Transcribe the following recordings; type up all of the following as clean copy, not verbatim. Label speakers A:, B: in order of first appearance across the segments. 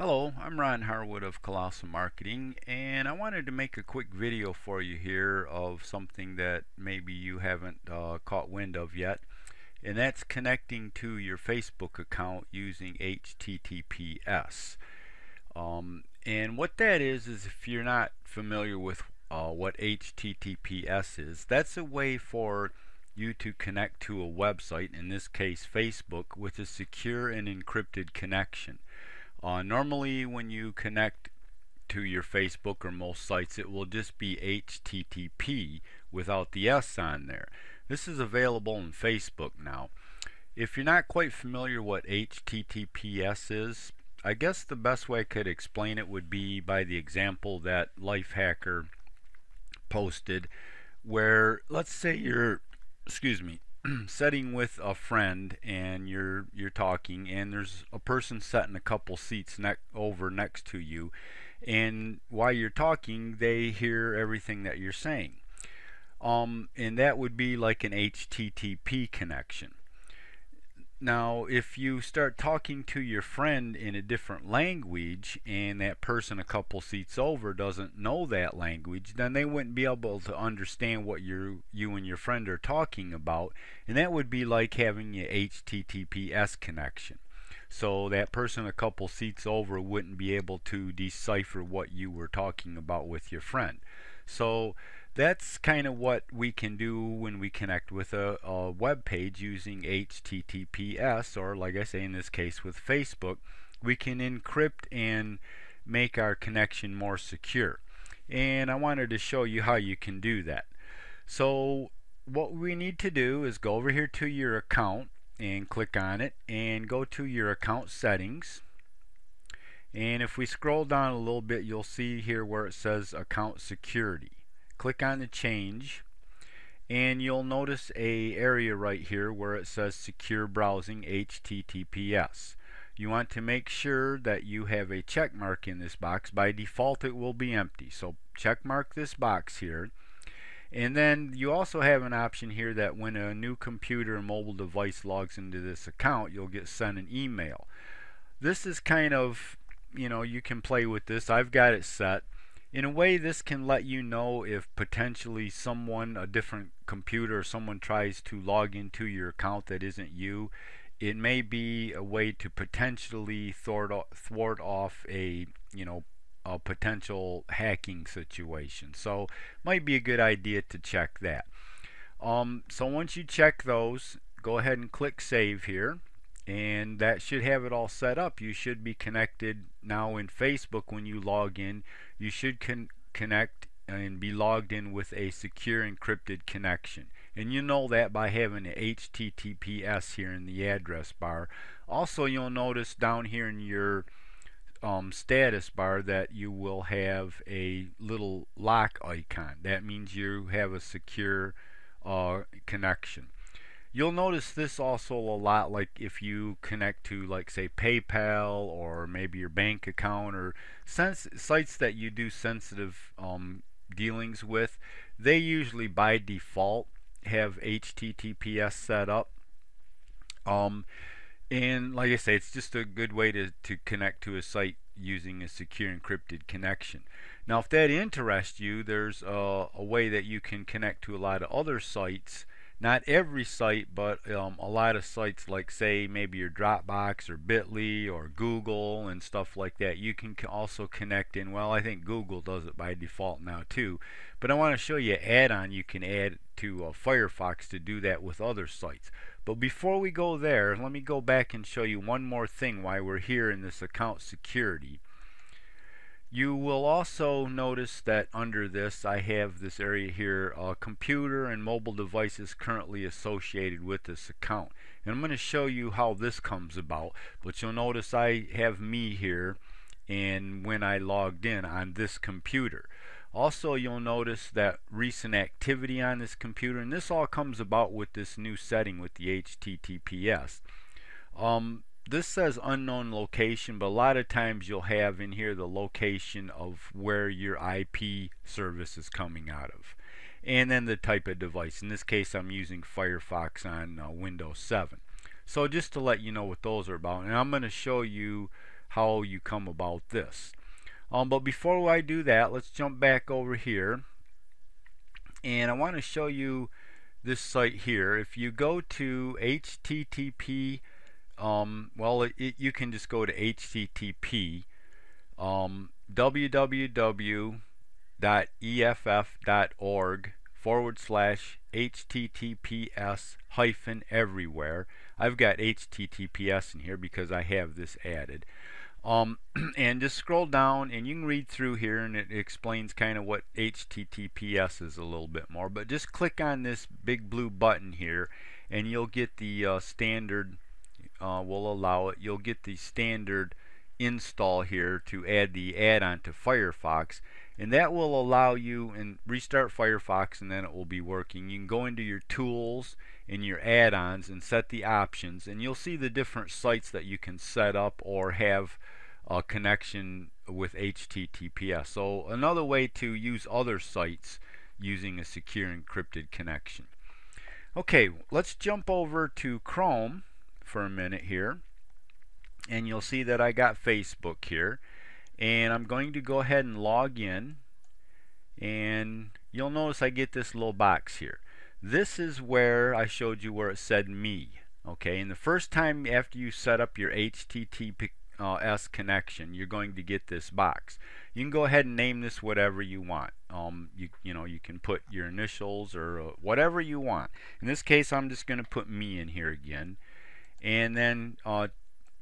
A: Hello, I'm Ron Harwood of Colossal Marketing, and I wanted to make a quick video for you here of something that maybe you haven't caught wind of yet, and that's connecting to your Facebook account using HTTPS. And what that is if you're not familiar with what HTTPS is, that's a way for you to connect to a website, in this case Facebook, with a secure and encrypted connection. Normally when you connect to your Facebook or most sites, it will just be HTTP without the S on there. This is available in Facebook now. If you're not quite familiar what HTTPS is, I guess the best way I could explain it would be by the example that Lifehacker posted, where let's say you're, excuse me, sitting with a friend and you're talking, and there's a person sitting a couple seats over next to you, and while you're talking they hear everything that you're saying, and that would be like an HTTP connection. Now, if you start talking to your friend in a different language and that person a couple seats over doesn't know that language, then they wouldn't be able to understand what you and your friend are talking about, and that would be like having an HTTPS connection. So that person a couple seats over wouldn't be able to decipher what you were talking about with your friend. So that's kind of what we can do when we connect with a web page using HTTPS, or like I say in this case with Facebook. We can encrypt and make our connection more secure. And I wanted to show you how you can do that. So what we need to do is go over here to your account and click on it and go to your account settings. And if we scroll down a little bit, you'll see here where it says account security. Click on the change, and you'll notice a area right here where it says secure browsing HTTPS. You want to make sure that you have a check mark in this box. By default it will be empty, so check mark this box here. And then you also have an option here that when a new computer or mobile device logs into this account, you'll get sent an email. This is kind of, you can play with this. I've got it set. In a way, this can let you know if potentially someone, a different computer, or someone tries to log into your account that isn't you. It may be a way to potentially thwart off a potential hacking situation. So might be a good idea to check that. So once you check those, go ahead and click save here, and that should have it all set up. You should be connected now in Facebook. When you log in, you should connect and be logged in with a secure encrypted connection, and you know that by having the HTTPS here in the address bar. Also, you'll notice down here in your status bar that you will have a little lock icon. That means you have a secure connection. You'll notice this also a lot, like if you connect to, like, say PayPal or maybe your bank account or sites that you do sensitive dealings with. They usually by default have HTTPS set up. And like I say, it's just a good way to connect to a site using a secure encrypted connection. Now, if that interests you, there's a way that you can connect to a lot of other sites. Not every site, but a lot of sites, like say maybe your Dropbox or Bitly or Google and stuff like that. You can also connect in, well, I think Google does it by default now too, but I want to show you an add-on you can add to Firefox to do that with other sites. But before we go there, let me go back and show you one more thing while we're here in this account security. You will also notice that under this I have this area here, computer and mobile devices currently associated with this account. And I'm going to show you how this comes about, but you'll notice I have me here and when I logged in on this computer. Also, you'll notice that recent activity on this computer, and this all comes about with this new setting with the HTTPS. This says unknown location, but a lot of times you'll have in here the location of where your IP service is coming out of, and then the type of device. In this case, I'm using Firefox on Windows 7. So just to let you know what those are about, and I'm going to show you how you come about this. But before I do that, let's jump back over here, and I want to show you this site here. If you go to HTTP, you can just go to HTTP www.eff.org/HTTPS hyphen everywhere. I've got HTTPS in here because I have this added. And just scroll down and you can read through here, and it explains kind of what HTTPS is a little bit more. But just click on this big blue button here and you'll get the standard, will allow it, you'll get the standard install here to add the add-on to Firefox, and that will allow you, and restart Firefox and then it will be working. You can go into your tools and your add-ons and set the options, and you'll see the different sites that you can set up or have a connection with HTTPS. So another way to use other sites using a secure encrypted connection. Okay, let's jump over to Chrome for a minute here, and you'll see that I got Facebook here, and I'm going to go ahead and log in, and you'll notice I get this little box here. This is where I showed you where it said me. Okay, and the first time after you set up your HTTPS connection, you're going to get this box. You can go ahead and name this whatever you want. You can put your initials or whatever you want. In this case, I'm just going to put me in here again, and then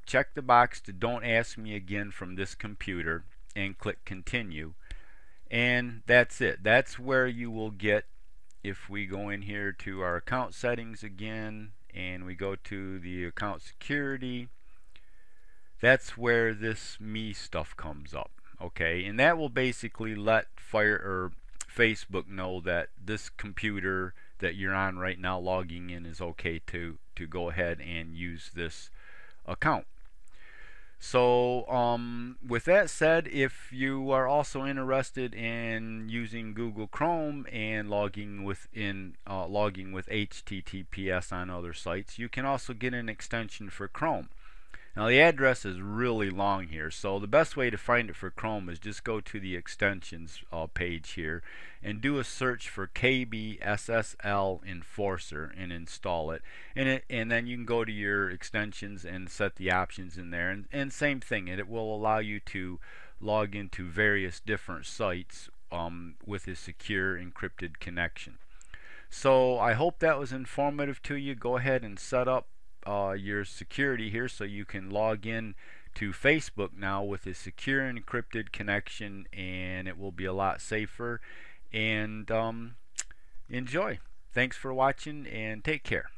A: check the box to don't ask me again from this computer and click continue, and that's it. That's where you will get, if we go in here to our account settings again and we go to the account security, that's where this me stuff comes up. Okay, and that will basically let Facebook know that this computer that you're on right now logging in is okay to go ahead and use this account. So with that said, if you are also interested in using Google Chrome and logging with HTTPS on other sites, you can also get an extension for Chrome. Now the address is really long here, so the best way to find it for Chrome is just go to the extensions page here and do a search for KBSSL Enforcer and install it. And then you can go to your extensions and set the options in there, and same thing, it will allow you to log into various different sites with a secure encrypted connection. So I hope that was informative to you. Go ahead and set up your security here so you can log in to Facebook now with a secure encrypted connection, and it will be a lot safer. And enjoy. Thanks for watching and take care.